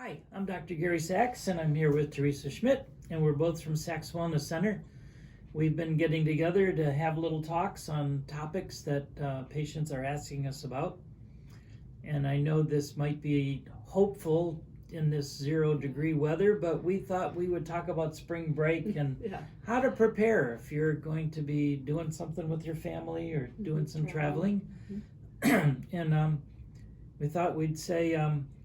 Hi, I'm Dr. Gary Sachs, and I'm here with Theresa Schmidt, and we're both from Sachs Wellness Center. We've been getting together to have little talks on topics that patients are asking us about. And I know this might be hopeful in this 0-degree weather, but we thought we would talk about spring break and how to prepare if you're going to be doing something with your family or doing some traveling. And we thought we'd say,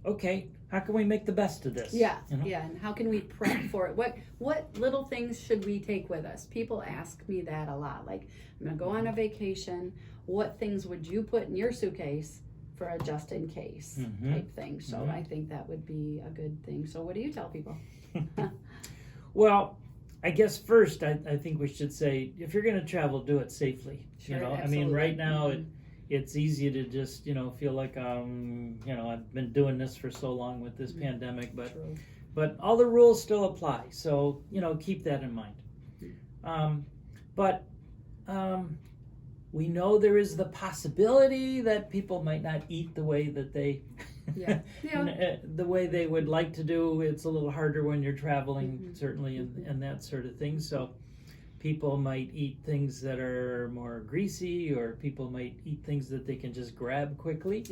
okay, how can we make the best of this? Yeah, and how can we prep for it? What little things should we take with us? People ask me that a lot. Like, I'm gonna go on a vacation. What things would you put in your suitcase for a just in case type thing? So I think that would be a good thing. So what do you tell people? Well, I guess first I think we should say, if you're gonna travel, do it safely. Sure, I absolutely. mean, right now it's easy to just, feel like, I've been doing this for so long with this pandemic, but all the rules still apply. So, keep that in mind. But we know there is the possibility that people might not eat the way that they, the way they would like to do. It's a little harder when you're traveling, certainly, and that sort of thing. So people might eat things that are more greasy, or people might eat things that they can just grab quickly.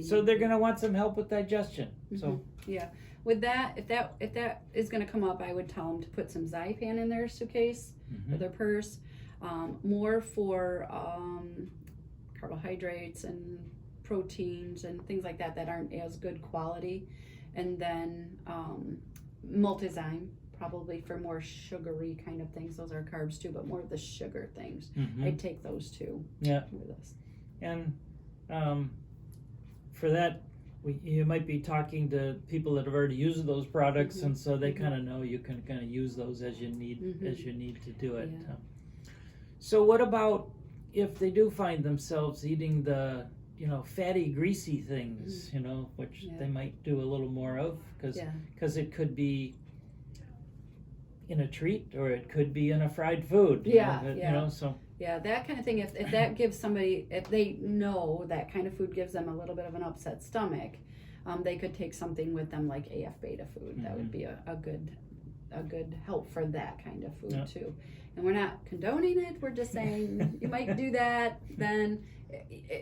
So they're going to want some help with digestion. So with that, if that is going to come up, I would tell them to put some Zypan in their suitcase or their purse, more for carbohydrates and proteins and things like that aren't as good quality, and then multizyme, probably for more sugary kind of things. Those are carbs too, but more of the sugar things. I'd take those two with us. And for that, you might be talking to people that have already used those products, and so they kind of know you can kind of use those as you need to do it. So what about if they do find themselves eating the fatty, greasy things, which they might do a little more of, because it could be in a treat, or it could be in a fried food. That kind of thing. If that gives somebody, if they know that kind of food gives them a little bit of an upset stomach, they could take something with them like AF beta food. That would be a good help for that kind of food too. And we're not condoning it. We're just saying you might do that then,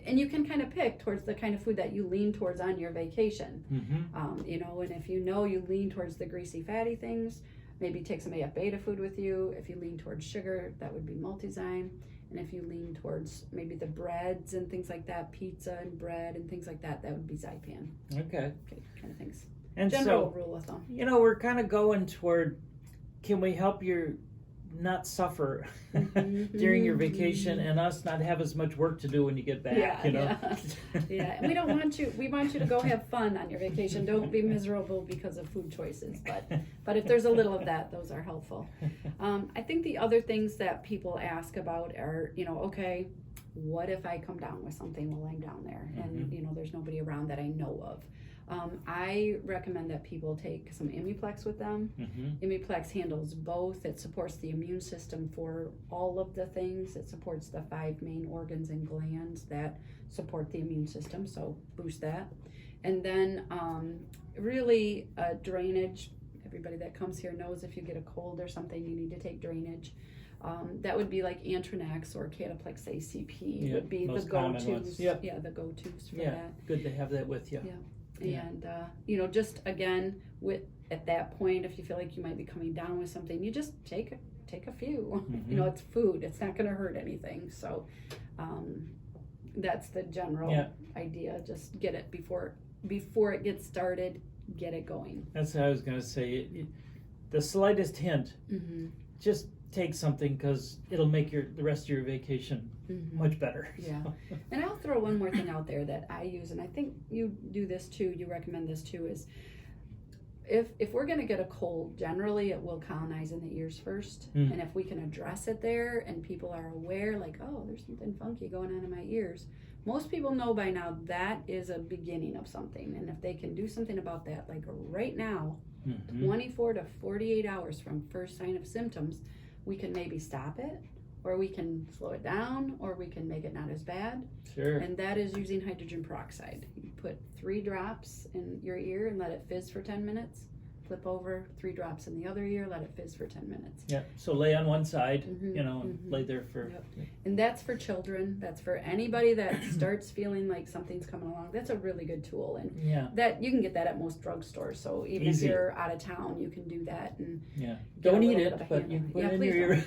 and you can kind of pick towards the kind of food that you lean towards on your vacation. And if you lean towards the greasy, fatty things, maybe take some AF beta food with you. If you lean towards sugar, that would be multizyme. And if you lean towards maybe the breads and things like that, pizza and bread and things like that, that would be Zypan. Okay, kind of things. And general rule of thumb. We're kind of going toward, can we help you not suffer during your vacation, and us not have as much work to do when you get back? And we don't want you. We want you to go have fun on your vacation. Don't be miserable because of food choices. But if there's a little of that, those are helpful. I think the other things that people ask about are, okay, what if I come down with something while I'm down there, and there's nobody around that I know of. I recommend that people take some Imuplex with them. Imuplex handles both. It supports the immune system for all of the things. It supports the 5 main organs and glands that support the immune system, so boost that. And then really drainage. Everybody that comes here knows if you get a cold or something, you need to take drainage. That would be like Antranex or Cataplex ACP would be the go-tos. The go-tos for that. Good to have that with you. And just again, at that point, if you feel like you might be coming down with something, you just take a few. It's food. It's not going to hurt anything. So that's the general idea. Just get it before it gets started. Get it going. That's what I was going to say. The slightest hint, just take something, because it'll make the rest of your vacation much better. And I'll throw one more thing out there that I use, and I think you do this too, you recommend this too, is if we're going to get a cold, generally it will colonize in the ears first. And if we can address it there and people are aware, like, oh, there's something funky going on in my ears, most people know by now that is a beginning of something. And if they can do something about that, like right now, 24 to 48 hours from first sign of symptoms, we can maybe stop it, or we can slow it down, or we can make it not as bad. Sure. And that is using hydrogen peroxide. You put 3 drops in your ear and let it fizz for 10 minutes. Flip over, 3 drops in the other ear, let it fizz for 10 minutes. Yeah. So lay on one side, Mhm, and lay there for. Yep. And that's for children. That's for anybody that starts feeling like something's coming along. That's a really good tool. And Yeah. that you can get that at most drugstores. So even Easy. if you're out of town, you can do that. And Yeah. get a Don't eat little it, bit of a but handle. you can put Yeah, it in please your don't ear. do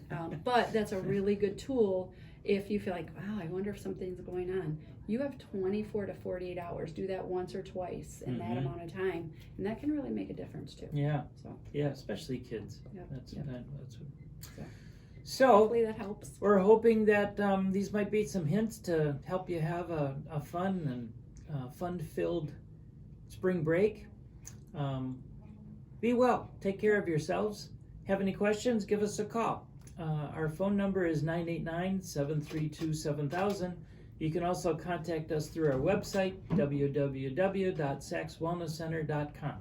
that. But that's a really good tool if you feel like, wow, I wonder if something's going on. You have 24 to 48 hours. Do that once or twice in that amount of time, and that can really make a difference too. Yeah. So. Yeah, especially kids. Yep. That's Yep. that's. So. So Hopefully that helps. we're hoping that these might be some hints to help you have a fun and fun-filled spring break. Be well. Take care of yourselves. Have any questions? Give us a call. Our phone number is 989-732-7000. You can also contact us through our website, www.sacswellnesscenter.com.